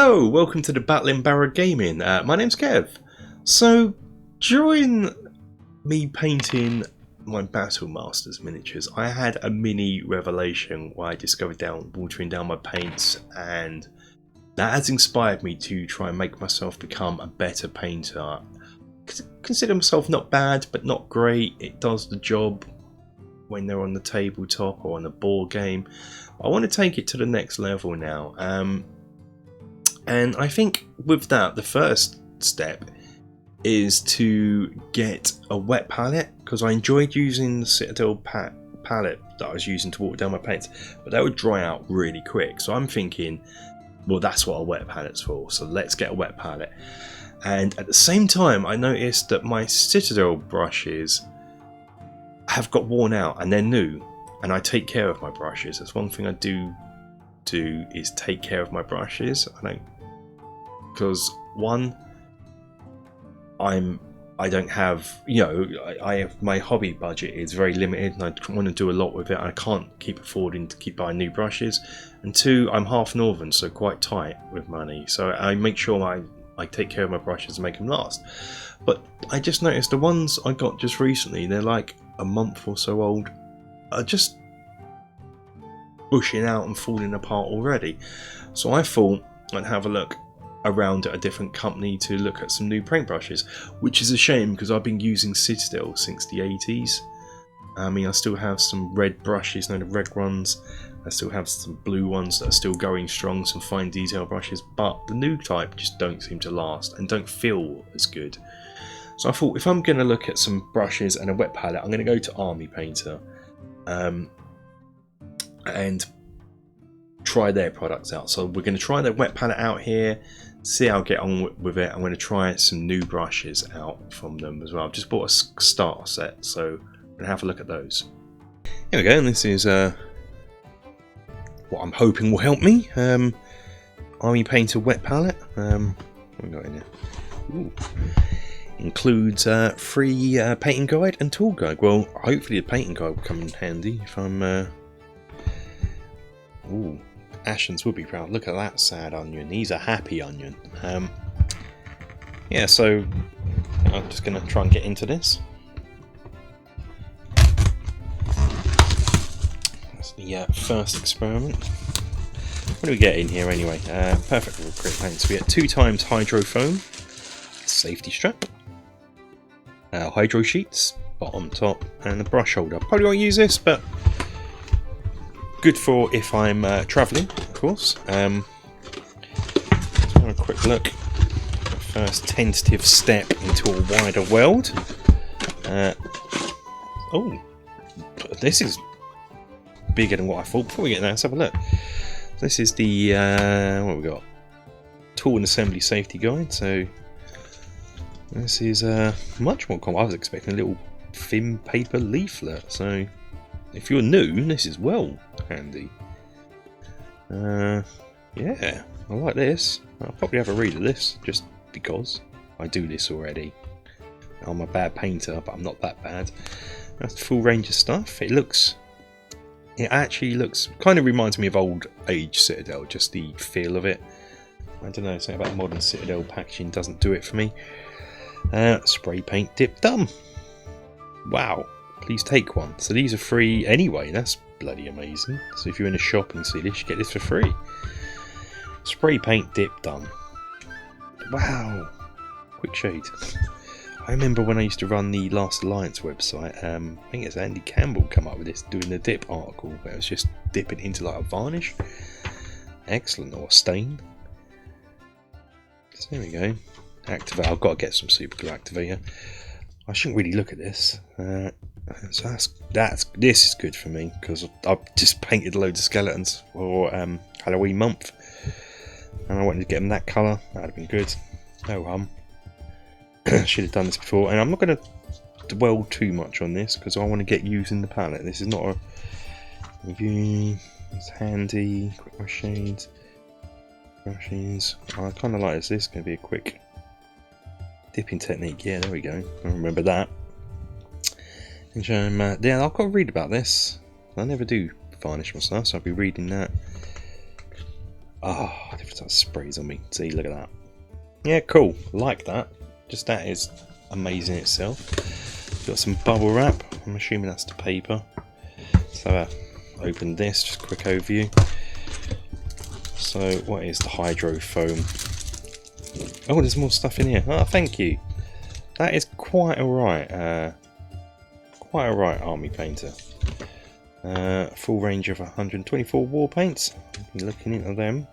Hello, welcome to the Battling Barrow Gaming. My name's Kev. So, during me painting my Battle Masters miniatures, I had a mini revelation where I discovered watering down my paints, and that has inspired me to try and make myself become a better painter. Consider myself not bad, but not great. It does the job when they're on the tabletop or on a board game. I want to take it to the next level now. And I think with that, the first step is to get a wet palette, because I enjoyed using the Citadel palette that I was using to water down my paints, but that would dry out really quick. So I'm thinking, well, that's what a wet palette's for, so let's get a wet palette. And at the same time, I noticed that my Citadel brushes have got worn out and they're new, and I take care of my brushes. That's one thing I do is take care of my brushes. Because one, I don't have, I have, my hobby budget is very limited, and I want to do a lot with it. I can't keep affording to keep buying new brushes. And two, I'm half northern, so quite tight with money. So I make sure I take care of my brushes and make them last. But I just noticed the ones I got just recently, they're like a month or so old, are just bushing out and falling apart already. So I thought I'd have a look around at a different company to look at some new paintbrushes, which is a shame because I've been using Citadel since the 80s. I mean, I still have some red brushes, the red ones. I still have some blue ones that are still going strong, some fine detail brushes, but the new type just don't seem to last and don't feel as good. So I thought, if I'm going to look at some brushes and a wet palette, I'm going to go to Army Painter and try their products out. So we're going to try their wet palette out here, see how I get on with it. I'm going to try some new brushes out from them as well. I've just bought a starter set, so I'm going to have a look at those. Here we go, and this is what I'm hoping will help me. Army Painter wet palette. What have we got in here? Ooh. Includes free painting guide and tool guide. Well, hopefully the painting guide will come in handy if I'm... Ooh, Ashens would be proud. Look at that sad onion. He's a happy onion. Yeah, so I'm just going to try and get into this. That's the first experiment. What do we get in here anyway? Perfect for acrylic paints. We get 2 times hydro foam, safety strap, hydro sheets, bottom, top, and a brush holder. Probably won't use this, but good for if I'm travelling, of course. Let's have a quick look. First tentative step into a wider world. Oh, this is bigger than what I thought. Before we get there, let's have a look. This is the what have we got? Tool and assembly safety guide. So this is much more common. I was expecting a little thin paper leaflet. So if you're new, this is well handy. Yeah, I like this. I'll probably have a read of this just because I do this already. I'm a bad painter, but I'm not that bad. That's the full range of stuff. It actually looks, kind of reminds me of old age Citadel, just the feel of it. I don't know, something about modern Citadel packaging doesn't do it for me. Spray paint dip done. Wow, please take one. So these are free anyway, that's bloody amazing. So if you're in a shop and see this, you get this for free. Spray paint dip done. Wow, quick shade. I remember when I used to run the Last Alliance website, I think it's Andy Campbell come up with this, doing the dip article, where it was just dipping into like a varnish. Excellent, or a stain. So there we go. Activate. I've got to get some super glue activator. I shouldn't really look at this. So this is good for me, because I've just painted loads of skeletons for Halloween month, and I wanted to get them that colour. That'd have been good. Oh should have done this before, and I'm not going to dwell too much on this because I want to get using the palette. This is not a review. It's handy. Quick brush shades, brushes. I kind of like this. This is going to be a quick dipping technique. Yeah, there we go. I remember that. And yeah, I've got to read about this. I never do varnish my stuff, so I'll be reading that. Ah, oh, different types of sprays on me. See, look at that. Yeah, cool. Like that. Just that is amazing itself. Got some bubble wrap. I'm assuming that's the paper. So open this, just a quick overview. So what is the hydro foam? Oh, there's more stuff in here. Oh, thank you. That is quite alright. Quite alright army painter. Full range of 124 war paints. I'll be looking into them.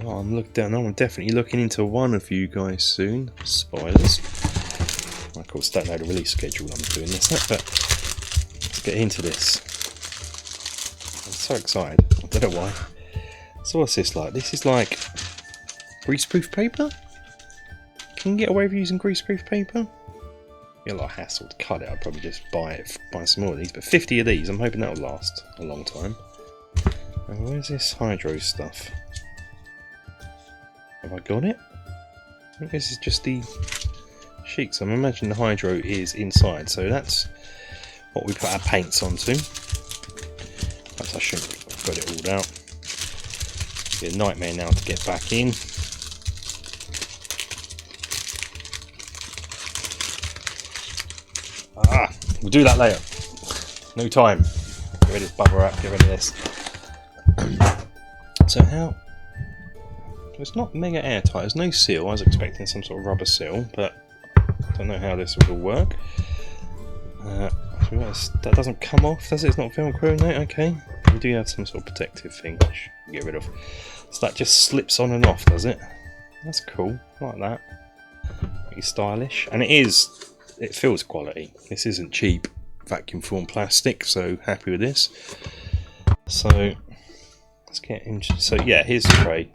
Oh, I'm definitely looking into one of you guys soon. Spoilers. I of course don't know the release schedule I'm doing this at, but let's get into this. I'm so excited. I don't know why. So what's this like? This is like greaseproof paper? Can you get away with using greaseproof paper? Be a lot of hassle to cut it. I'd probably just buy some more of these, but 50 of these, I'm hoping that'll last a long time. And where's this hydro stuff? Have I got it? I think this is just the sheets. I'm imagining the hydro is inside, so that's what we put our paints onto. Perhaps I shouldn't have got it all out. It'll be a nightmare now to get back in. Ah, we'll do that later. No time. Get rid of bubble wrap, get rid of this. So how... It's not mega airtight, there's no seal. I was expecting some sort of rubber seal, but I don't know how this will work. That doesn't come off, does it? It's not Velcro, no? Okay. We do have some sort of protective thing which we can get rid of. So that just slips on and off, does it? That's cool, I like that. Pretty stylish. And it feels quality. This isn't cheap vacuum formed plastic, so happy with this. So let's get into, so yeah, here's the tray.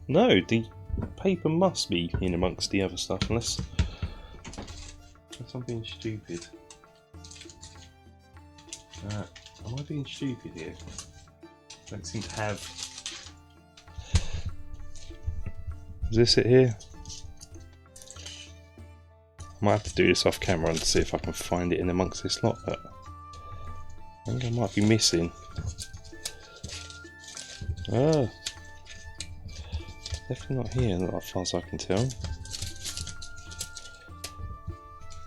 No, the paper must be in amongst the other stuff, unless I'm being stupid. Am I being stupid here? Don't seem to have. Is this it here? I might have to do this off camera and see if I can find it in amongst this lot, but I think I might be missing. Ah. Definitely not here, not as far as I can tell.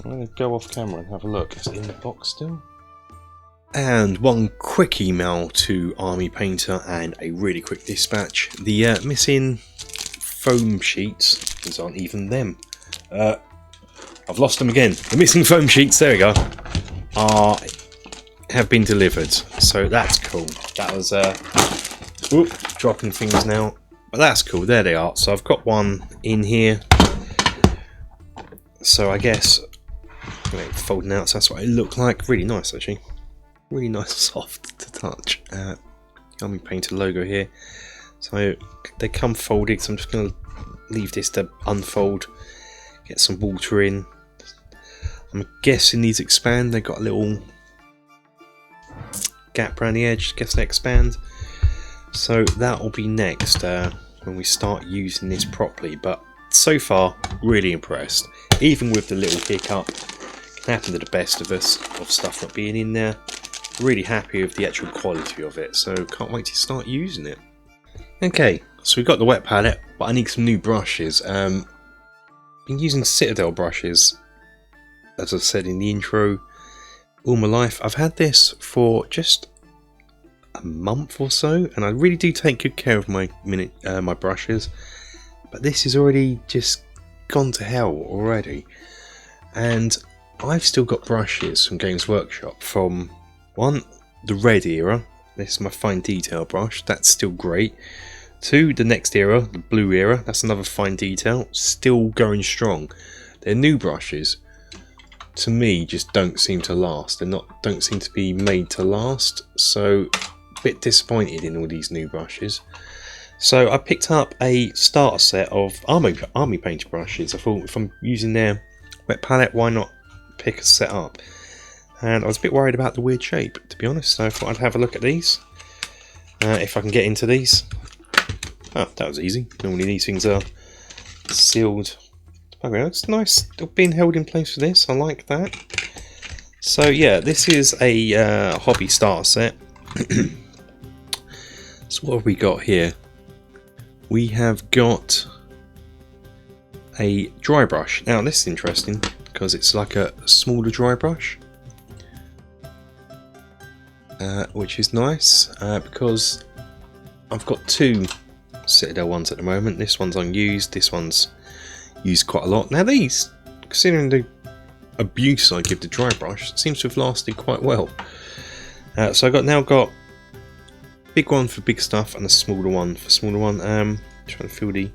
I'm going to go off camera and have a look. Is it in the box still? And one quick email to Army Painter and a really quick dispatch. The missing foam sheets, these aren't even them. I've lost them again. The missing foam sheets, there we go, have been delivered. So that's cool. That was dropping things now. But that's cool, there they are. So I've got one in here. So I guess, folding out, so that's what it looked like. Really nice actually. Really nice, soft to touch. Army Painter logo here. So they come folded, so I'm just going to leave this to unfold. Get some water in. I'm guessing these expand. They've got a little gap around the edge. Guess they expand. So that will be next when we start using this properly. But so far, really impressed. Even with the little hiccup, can happen to the best of us, of stuff not being in there. Really happy with the actual quality of it. So can't wait to start using it. Okay, so we've got the wet palette, but I need some new brushes. Been using Citadel brushes, as I said in the intro, all my life. I've had this for just a month or so, and I really do take good care of my my brushes, but this is already just gone to hell already. And I've still got brushes from Games Workshop from the red era. This is my fine detail brush, that's still great. 2, the next era, the blue era, that's another fine detail, still going strong. Their new brushes, to me, just don't seem to last. Don't seem to be made to last, so a bit disappointed in all these new brushes. So I picked up a starter set of Army Painter brushes. I thought, if I'm using their wet palette, why not pick a set up? And I was a bit worried about the weird shape, to be honest, so I thought I'd have a look at these. If I can get into these. Oh, that was easy. Normally these things are sealed. Okay, it's nice being held in place for this. I like that. So yeah, this is a hobby starter set. So what have we got here? We have got a dry brush. Now this is interesting because it's like a smaller dry brush, which is nice because I've got two Citadel ones at the moment. This one's unused, this one's used quite a lot. Now these, considering the abuse I give the dry brush, seems to have lasted quite well. So I now got big one for big stuff and a smaller one for smaller one. Trying to feel the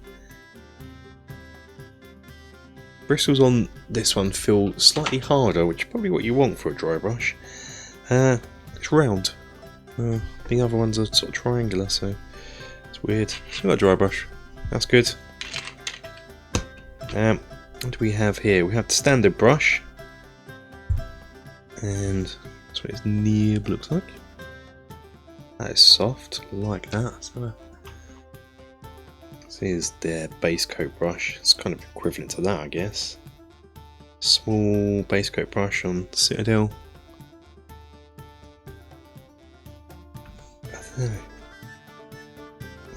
bristles on this one feel slightly harder, which is probably what you want for a dry brush. It's round. The other ones are sort of triangular, so it's weird. So got a dry brush. That's good. What do we have here? We have the standard brush, and that's what its nib looks like. That is soft, like that. So this is their base coat brush. It's kind of equivalent to that, I guess. Small base coat brush on Citadel. I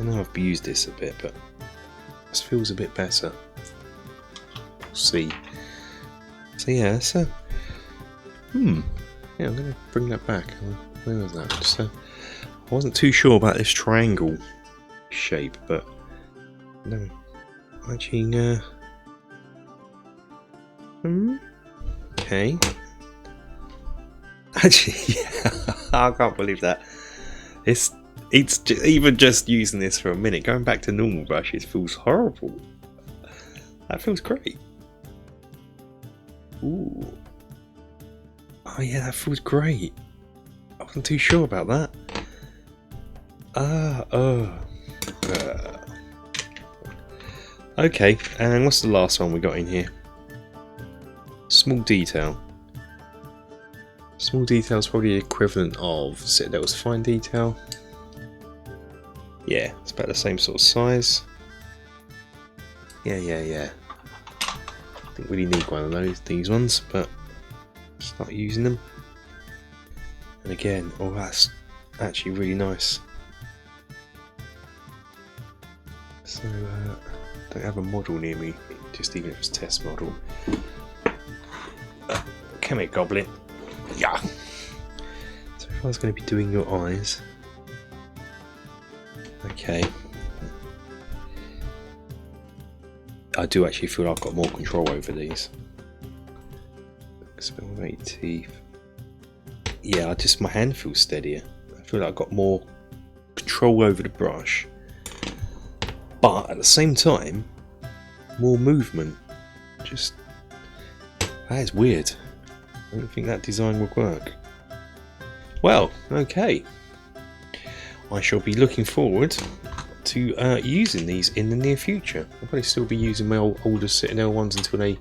know I've used this a bit, but this feels a bit better. We'll see. So yeah, so yeah, I'm gonna bring that back. Where was that? Just, I wasn't too sure about this triangle shape, but no, actually, okay. Actually, yeah, I can't believe that. It's even just using this for a minute. Going back to normal brushes feels horrible. That feels great. Ooh. Oh yeah, that feels great. I wasn't too sure about that. Okay, and what's the last one we got in here? Small detail. Small detail is probably the equivalent of Citadel's fine detail. Yeah, it's about the same sort of size. Yeah. I think we really need one of these ones, but start using them. And again, oh, that's actually really nice. So, don't have a model near me, just even if it's a test model. Come here, Goblin. Yeah. So if I was going to be doing your eyes, okay. I do actually feel I've got more control over these. Experimentate teeth. Yeah, my hand feels steadier. I feel like I've got more control over the brush, but at the same time, more movement. Just that is weird. I don't think that design would work. Well, okay. I shall be looking forward to using these in the near future. I'll probably still be using my older Citadel ones until they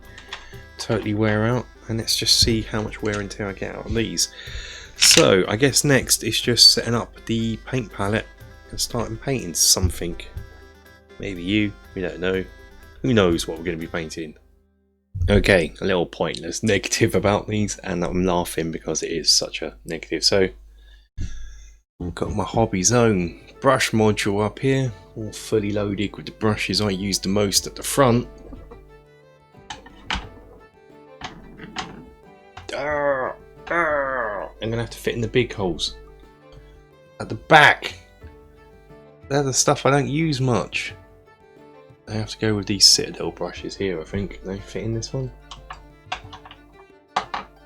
totally wear out, and let's just see how much wear and tear I get out of these. So I guess next is just setting up the paint palette and starting painting something. Maybe you, we don't know. Who knows what we're going to be painting. Okay, a little pointless negative about these, and I'm laughing because it is such a negative. So I've got my Hobby Zone brush module up here, all fully loaded with the brushes I use the most at the front. I'm going to have to fit in the big holes at the back. They're the stuff I don't use much. I have to go with these Citadel brushes here, I think. They fit in this one.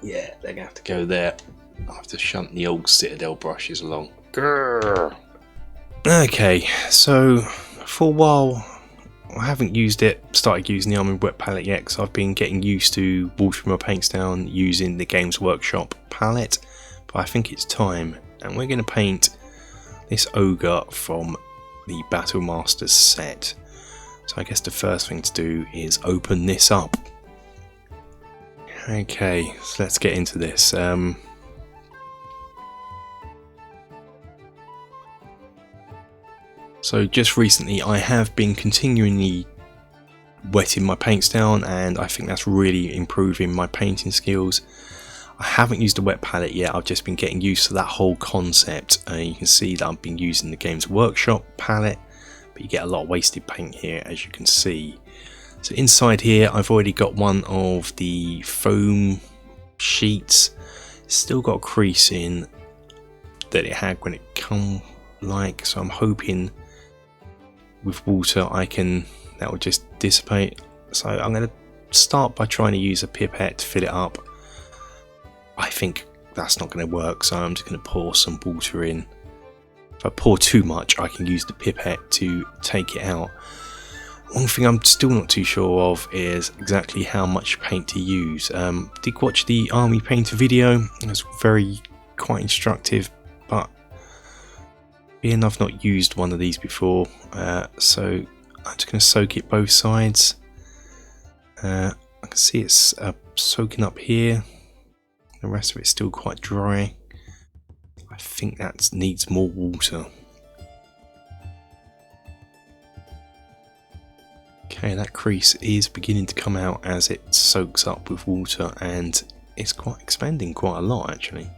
Yeah, they're going to have to go there. I'll have to shunt the old Citadel brushes along. Grrr. Okay, so for a while I haven't started using the Armored Wet palette yet, because I've been getting used to watering my paints down using the Games Workshop palette, but I think it's time, and we're going to paint this ogre from the Battle Masters set. So I guess the first thing to do is open this up. Okay, so let's get into this. So just recently I have been continually wetting my paints down, and I think that's really improving my painting skills. I haven't used a wet palette yet, I've just been getting used to that whole concept. You can see that I've been using the Games Workshop palette, but you get a lot of wasted paint here, as you can see. So inside here I've already got one of the foam sheets. Still got a crease in that it had when it come like, so I'm hoping with water that will just dissipate. So I'm going to start by trying to use a pipette to fill it up. I think that's not going to work, so I'm just going to pour some water in. If I pour too much, I can use the pipette to take it out. One thing I'm still not too sure of is exactly how much paint to use. Did watch the Army Painter video, it was quite instructive, but being I've not used one of these before, so I'm just going to soak it both sides. I can see it's soaking up here. The rest of it's still quite dry. I think that needs more water. Okay, that crease is beginning to come out as it soaks up with water, and it's expanding quite a lot actually.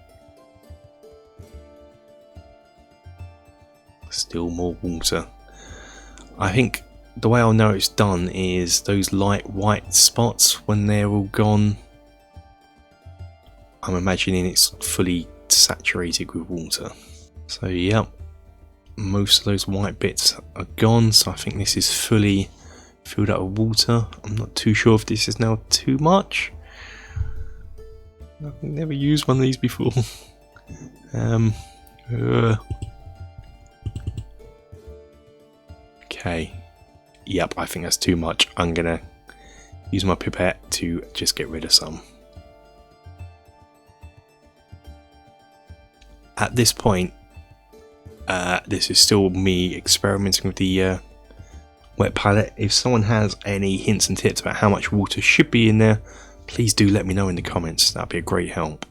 Still more water. I think the way I'll know it's done is those light white spots when they're all gone. I'm imagining it's fully saturated with water. So yep, most of those white bits are gone, so I think this is fully filled up with water. I'm not too sure if this is now too much. I've never used one of these before. Okay, yep, I think that's too much. I'm gonna use my pipette to just get rid of some. At this point, this is still me experimenting with the wet palette. If someone has any hints and tips about how much water should be in there, please do let me know in the comments. That'd be a great help.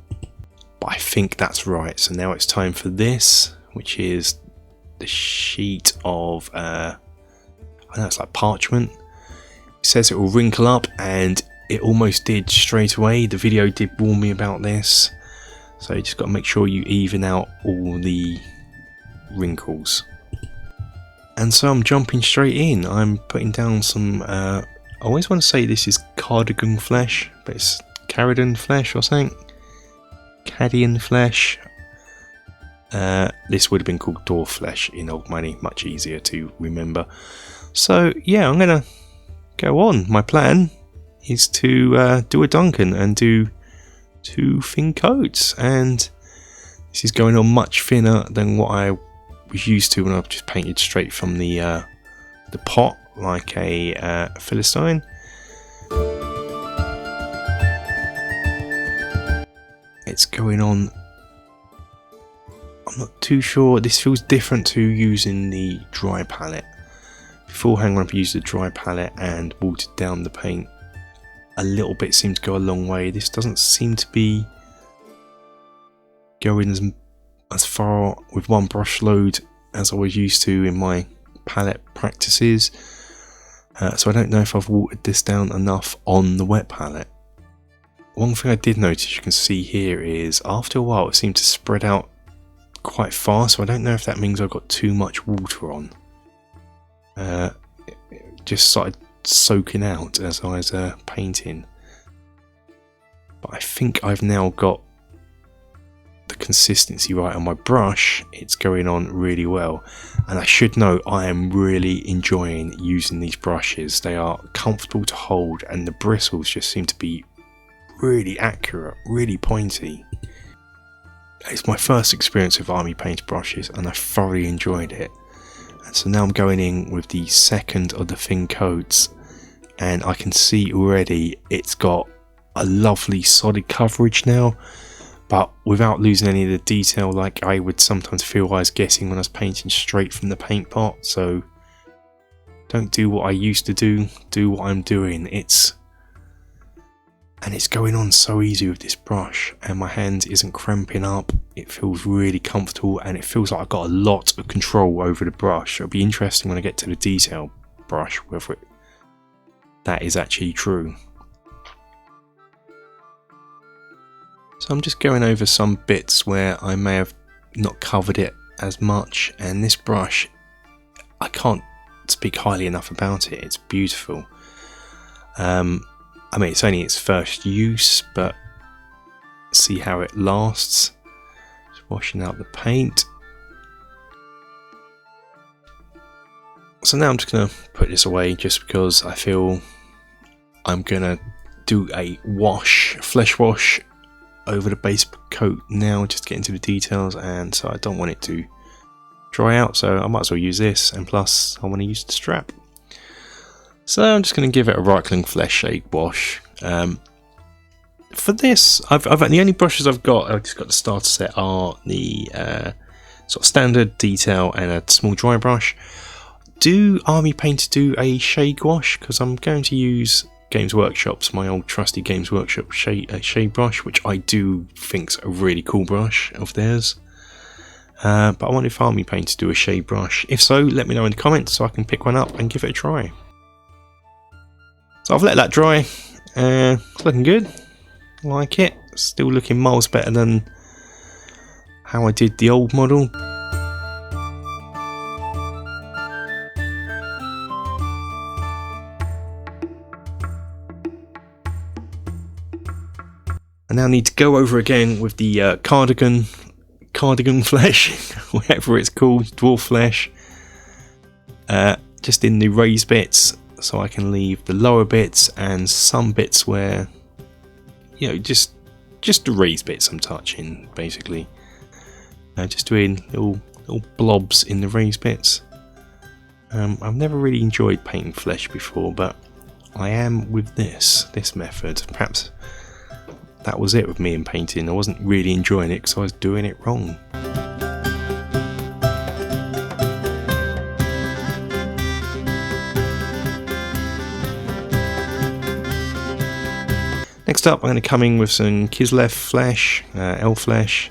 But I think that's right. So now it's time for this, which is the sheet of, I know it's like parchment. It says it will wrinkle up, and it almost did straight away. The video did warn me about this. So you just got to make sure you even out all the wrinkles. And so I'm jumping straight in. I'm putting down some, I always want to say this is cardigan flesh, but it's Caridan flesh or something. Cadian flesh. This would have been called dwarf flesh in old money, much easier to remember. So yeah, I'm going to go on. My plan is to do a Duncan and do 2 thin coats, and this is going on much thinner than what I was used to when I've just painted straight from the pot like a Philistine. It's going on. I'm not too sure. This feels different to using the dry palette. Beforehand, when I've used the dry palette and watered down the paint, a little bit seemed to go a long way. This doesn't seem to be going as far with one brush load as I was used to in my palette practices. So I don't know if I've watered this down enough on the wet palette. One thing I did notice, you can see here, is after a while it seemed to spread out quite far, so I don't know if that means I got too much water on. It just started soaking out as I was painting, but I think I've now got the consistency right on my brush. It's going on really well, and I should note I am really enjoying using these brushes. They are comfortable to hold, and the bristles just seem to be really accurate, really pointy. It's my first experience with Army Paint brushes, and I thoroughly enjoyed it. And so now I'm going in with the second of the thin coats, and I can see already it's got a lovely solid coverage now, but without losing any of the detail like I would sometimes feel I was getting when I was painting straight from the paint pot. So don't do what I used to do what I'm doing. It's going on so easy with this brush, and my hand isn't cramping up. It feels really comfortable, and it feels like I've got a lot of control over the brush. It'll be interesting when I get to the detail brush whether that is actually true. So I'm just going over some bits where I may have not covered it as much, and this brush, I can't speak highly enough about it. It's beautiful. I mean, it's only its first use, but see how it lasts. Just washing out the paint. So now I'm just going to put this away just because I feel I'm going to do a wash, flesh wash over the base coat now, just to get into the details, and so I don't want it to dry out, so I might as well use this, and plus I want to use the strap. So I'm just going to give it a Reichling Flesh Shake wash. For this, the only brushes I've just got the starter set are the sort of standard, detail, and a small dry brush. Do Army Painter do a shade wash? Because I'm going to use Games Workshop's, my old trusty Games Workshop shade brush, which I do think's a really cool brush of theirs. But I wonder if Army Painter do a shade brush. If so, let me know in the comments so I can pick one up and give it a try. So I've let that dry. It's looking good. I like it. Still looking miles better than how I did the old model. I now need to go over again with the cardigan flesh, whatever it's called, dwarf flesh, just in the raised bits, so I can leave the lower bits and some bits where, you know, just the raised bits I'm touching, basically. Just doing little blobs in the raised bits. I've never really enjoyed painting flesh before, but I am with this method. Perhaps that was it with me and painting. I wasn't really enjoying it because I was doing it wrong. Next up, I'm going to come in with some Kislev flesh, elf flesh,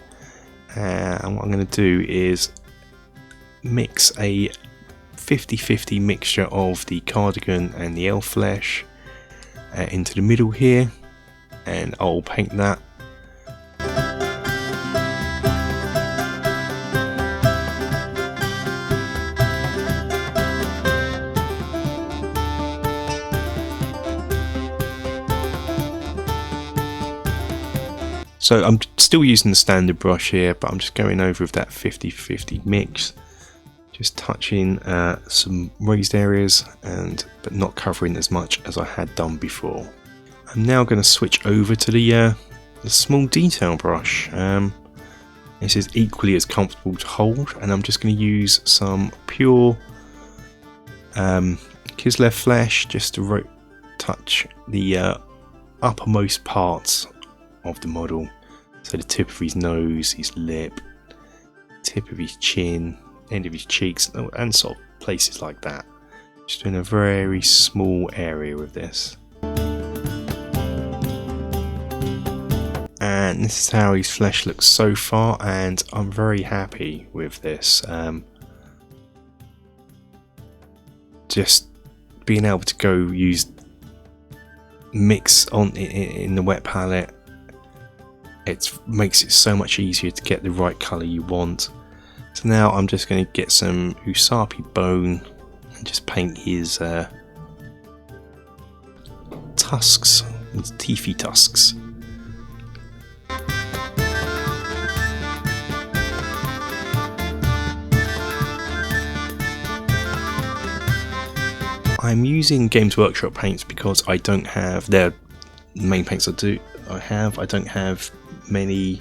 and what I'm going to do is mix a 50-50 mixture of the cardigan and the elf flesh into the middle here, and I'll paint that. So I'm still using the standard brush here, but I'm just going over with that 50-50 mix, just touching some raised areas, but not covering as much as I had done before. I'm now going to switch over to the small detail brush. This is equally as comfortable to hold, and I'm just going to use some pure Kislev flesh just to touch the uppermost parts of the model. So the tip of his nose, his lip, tip of his chin, end of his cheeks, and sort of places like that. Just in a very small area with this. And this is how his flesh looks so far, and I'm very happy with this. Just being able to go use mix on in the wet palette, it makes it so much easier to get the right colour you want. So now I'm just going to get some Usapi bone and just paint his tusks, his teethy tusks. I'm using Games Workshop paints because I don't have their main paints. I don't have many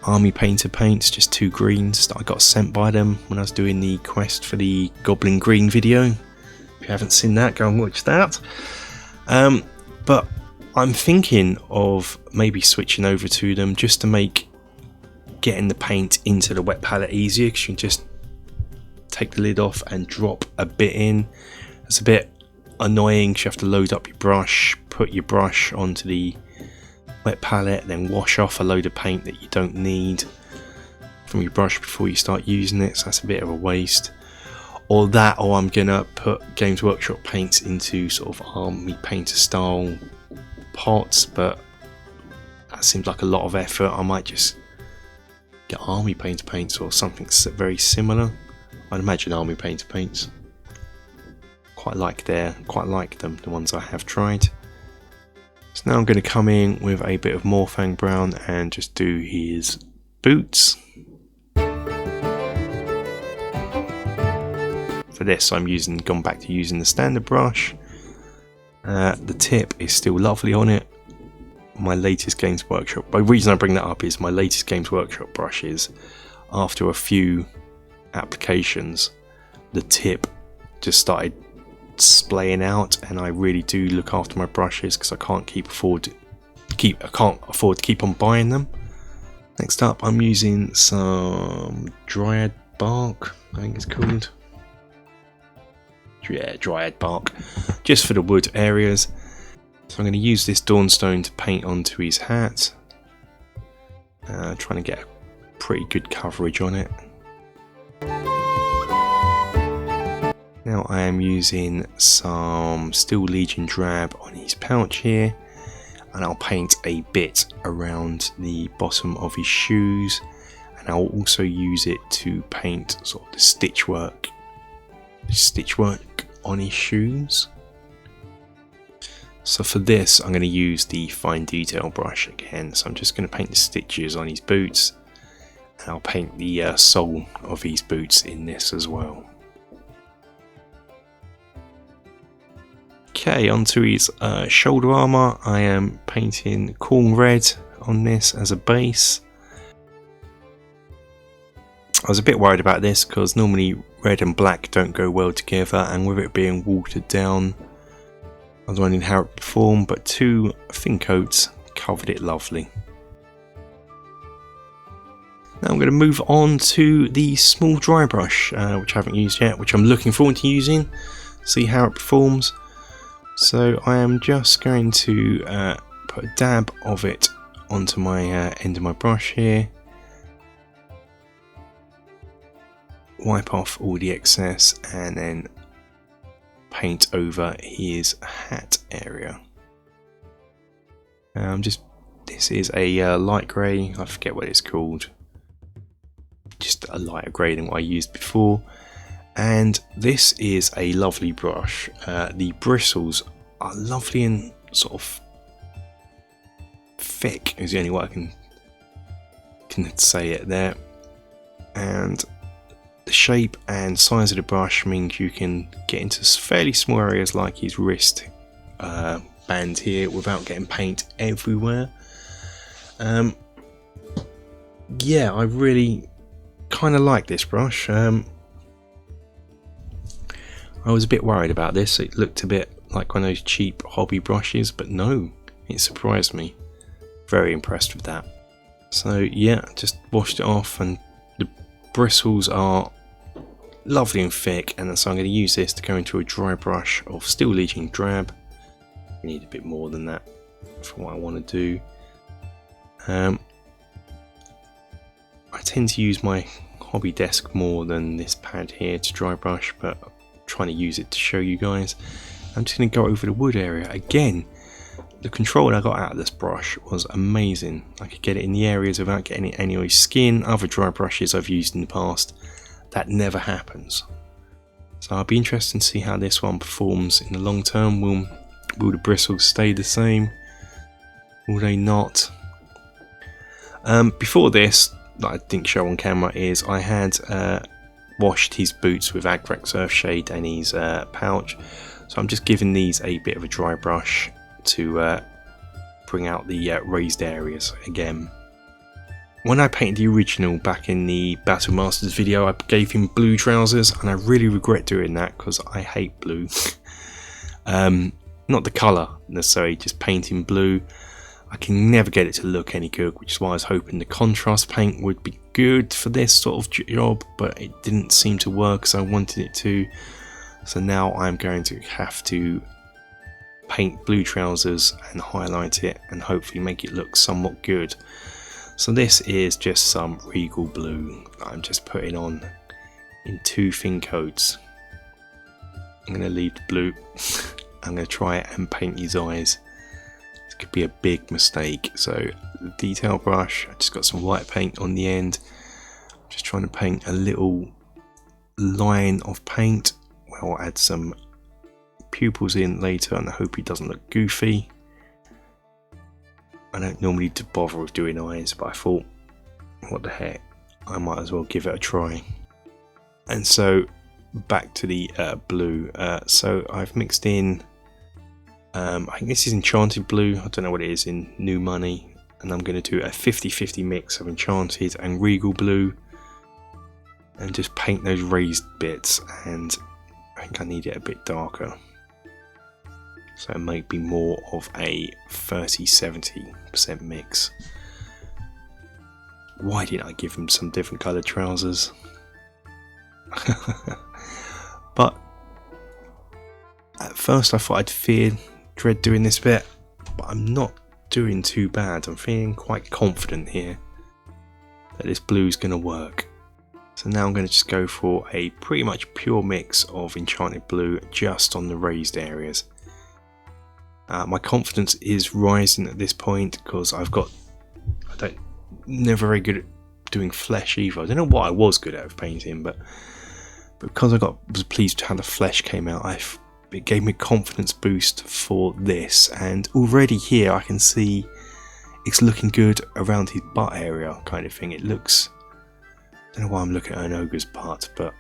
Army Painter paints, just 2 greens that I got sent by them when I was doing the quest for the Goblin Green video. If you haven't seen that, go and watch that. But I'm thinking of maybe switching over to them just to make getting the paint into the wet palette easier, because you can just take the lid off and drop a bit in. It's a bit annoying because you have to load up your brush, put your brush onto the wet palette, then wash off a load of paint that you don't need from your brush before you start using it, so that's a bit of a waste. Or I'm gonna put Games Workshop paints into sort of Army Painter style pots, but that seems like a lot of effort. I might just get army painter paints or something very similar. I'd imagine army painter paints. Quite like them, the ones I have tried. So now I'm going to come in with a bit of Morfang Brown and just do his boots. For this I'm gone back to using the standard brush. The tip is still lovely on it. My latest Games Workshop, the reason I bring that up is my latest Games Workshop brushes, after a few applications, the tip just started splaying out, and I really do look after my brushes because I can't afford to keep on buying them. Next up I'm using some Dryad bark, I think it's called. Yeah, Dryad bark, just for the wood areas. So I'm going to use this Dawnstone to paint onto his hat. Trying to get a pretty good coverage on it. Now I am using some Steel Legion drab on his pouch here, and I'll paint a bit around the bottom of his shoes, and I'll also use it to paint sort of the stitchwork on his shoes. So for this I'm going to use the fine detail brush again, so I'm just going to paint the stitches on his boots, and I'll paint the sole of his boots in this as well. Okay, onto his shoulder armour. I am painting corn red on this as a base. I was a bit worried about this because normally red and black don't go well together, and with it being watered down I was wondering how it performed, but 2 thin coats covered it lovely. Now I'm going to move on to the small dry brush, which I haven't used yet, which I'm looking forward to using, see how it performs. So I am just going to put a dab of it onto my end of my brush here. Wipe off all the excess and then paint over his hat area. This is a light grey, I forget what it's called, just a lighter grey than what I used before, and this is a lovely brush. The bristles are lovely and sort of thick is the only way I can say it there, and the shape and size of the brush means you can get into fairly small areas like his wrist band here without getting paint everywhere. Yeah, I really kind of like this brush. I was a bit worried about this. It looked a bit like one of those cheap hobby brushes, but no, it surprised me. Very impressed with that. So yeah, just washed it off, and the bristles are lovely and thick, and so I'm going to use this to go into a dry brush of Steel Legion drab. I need a bit more than that for what I want to do. I tend to use my hobby desk more than this pad here to dry brush, but I'm trying to use it to show you guys. I'm just going to go over the wood area again. The control I got out of this brush was amazing. I could get it in the areas without getting any of his skin. Other dry brushes I've used in the past, that never happens. So I'll be interested to see how this one performs in the long term. Will the bristles stay the same? Will they not? Before this, that I didn't show on camera, is I had washed his boots with Agrax Earthshade and his pouch. So I'm just giving these a bit of a dry brush to bring out the raised areas again. When I painted the original back in the Battle Masters video, I gave him blue trousers, and I really regret doing that because I hate blue. Not the colour necessarily, just painting blue. I can never get it to look any good, which is why I was hoping the contrast paint would be good for this sort of job, but it didn't seem to work as I wanted it to. So now I'm going to have to paint blue trousers and highlight it and hopefully make it look somewhat good. So this is just some Regal blue that I'm just putting on in 2 thin coats. I'm going to leave the blue. I'm going to try it and paint his eyes. It's It could be a big mistake. So the detail brush, I just got some white paint on the end. I'm just trying to paint a little line of paint. I'll add some pupils in later, and I hope he doesn't look goofy. I don't normally bother with doing eyes, but I thought, what the heck, I might as well give it a try. And so back to the blue. So I've mixed in, I think this is Enchanted Blue, I don't know what it is in New Money, and I'm going to do a 50-50 mix of Enchanted and Regal Blue, and just paint those raised bits, and I think I need it a bit darker. So it might be more of a 30-70% mix. Why didn't I give him some different coloured trousers? But at first I thought I'd dread doing this bit, but I'm not doing too bad. I'm feeling quite confident here that this blue is going to work. So now I'm going to just go for a pretty much pure mix of Enchanted Blue just on the raised areas. My confidence is rising at this point because never very good at doing flesh either. I don't know what I was good at with painting, but because I was pleased with how the flesh came out, it gave me a confidence boost for this. And already here I can see it's looking good around his butt area, kind of thing. It looks, I don't know why I'm looking at an ogre's butt, but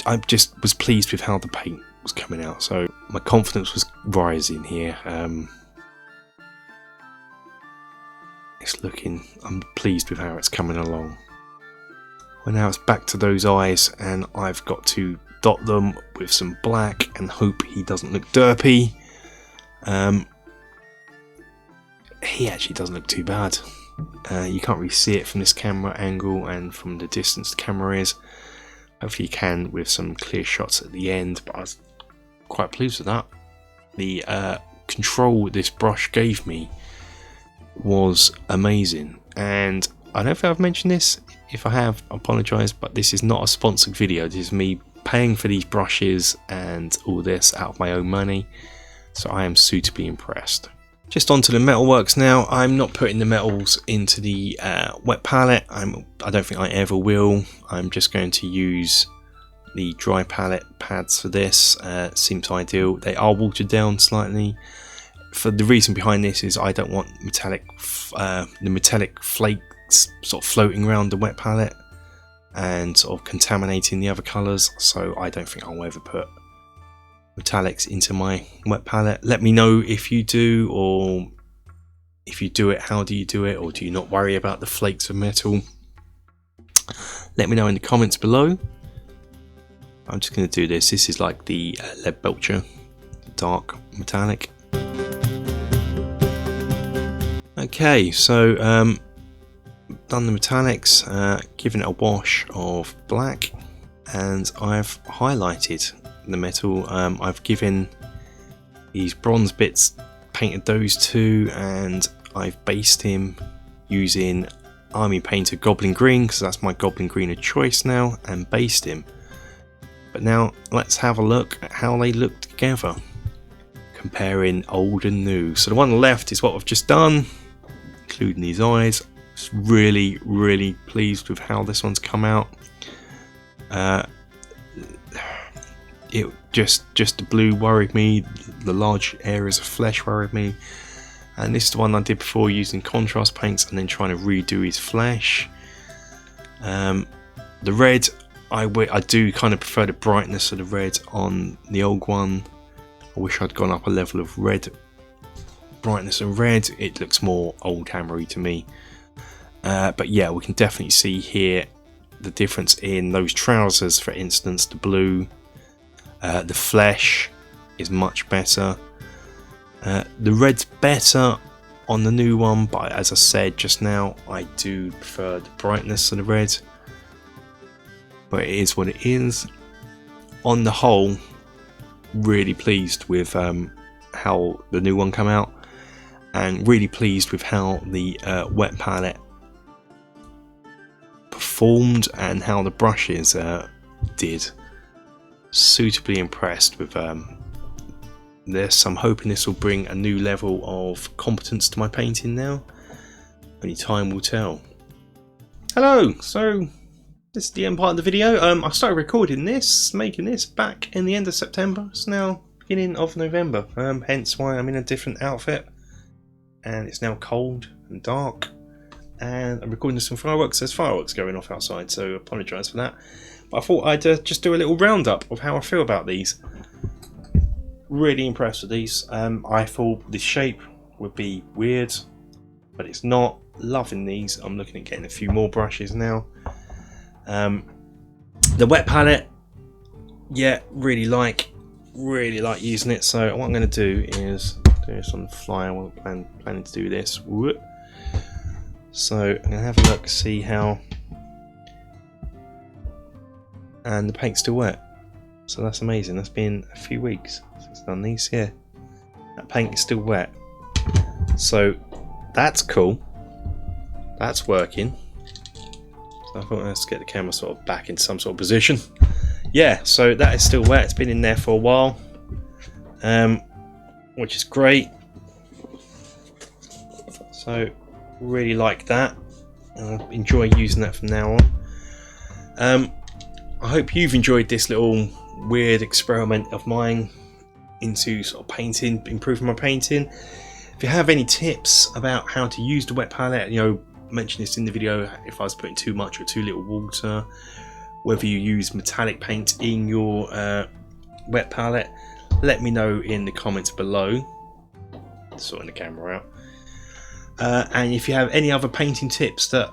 I just was pleased with how the paint was coming out, so my confidence was rising here. I'm pleased with how it's coming along. Well, now it's back to those eyes, and I've got to dot them with some black and hope he doesn't look derpy. He actually doesn't look too bad. You can't really see it from this camera angle and from the distance the camera is. Hopefully you can with some clear shots at the end, but I was quite pleased with that. The control this brush gave me was amazing, and I don't think I've mentioned this. If I have, I apologise, but this is not a sponsored video. This is me paying for these brushes and all this out of my own money, so I am suitably impressed. Just onto the metalworks now. I'm not putting the metals into the wet palette. I don't think I ever will. I'm just going to use the dry palette pads for this. Seems ideal. They are watered down slightly. For the reason behind this is I don't want the metallic flakes sort of floating around the wet palette and sort of contaminating the other colours. So I don't think I'll ever put metallics into my wet palette. Let me know if you do, or if you do it, how do you do it, or do you not worry about the flakes of metal? Let me know in the comments below. I'm just going to do this. This is like the lead belcher, dark metallic. Okay, so done the metallics, given it a wash of black, and I've highlighted the metal. I've given these bronze bits, painted those too, and I've based him using Army Painter Goblin Green, because that's my Goblin Green of choice now, and based him. But now let's have a look at how they look together, comparing old and new. So the one on the left is what I've just done, including these eyes. Just really pleased with how this one's come out. It just the blue worried me, the large areas of flesh worried me, and this is the one I did before using contrast paints and then trying to redo his flesh. The red, I do kind of prefer the brightness of the red on the old one. I wish I'd gone up a level of red, brightness of red. It looks more old hammery to me. But yeah, we can definitely see here the difference in those trousers, for instance, the blue. The flesh is much better. The red's better on the new one, but as I said just now, I do prefer the brightness of the red. But it is what it is. On the whole, really pleased with how the new one came out, and really pleased with how the wet palette performed and how the brushes did. Suitably impressed with the this. I'm hoping this will bring a new level of competence to my painting now. Only time will tell. Hello! So, this is the end part of the video. I started recording this, making this back in the end of September. It's now beginning of November, hence why I'm in a different outfit. And it's now cold and dark. And I'm recording some fireworks. There's fireworks going off outside, so I apologise for that. But I thought I'd just do a little roundup of how I feel about these. Really impressed with these. I thought this shape would be weird, but it's not. Loving these. I'm looking at getting a few more brushes now. The wet palette, yeah, really like using it. So what I'm going to do is do this on the fly. I'm planning to do this. So I'm going to have a look, see how, and the paint's still wet. So that's amazing. That's been a few weeks since I've done these. Yeah, that paint is still wet. So that's cool. That's working. So I thought let's get the camera sort of back in some sort of position. Yeah, so that is still wet. It's been in there for a while, which is great. So really like that. Enjoy using that from now on. I hope you've enjoyed this little weird experiment of mine into sort of painting, improving my painting. If you have any tips about how to use the wet palette, you know, mention this in the video if I was putting too much or too little water, whether you use metallic paint in your wet palette, let me know in the comments below. Sorting the camera out. And if you have any other painting tips that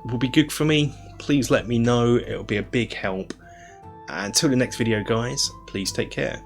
will be good for me, please let me know. It'll be a big help. Until the next video, guys, please take care.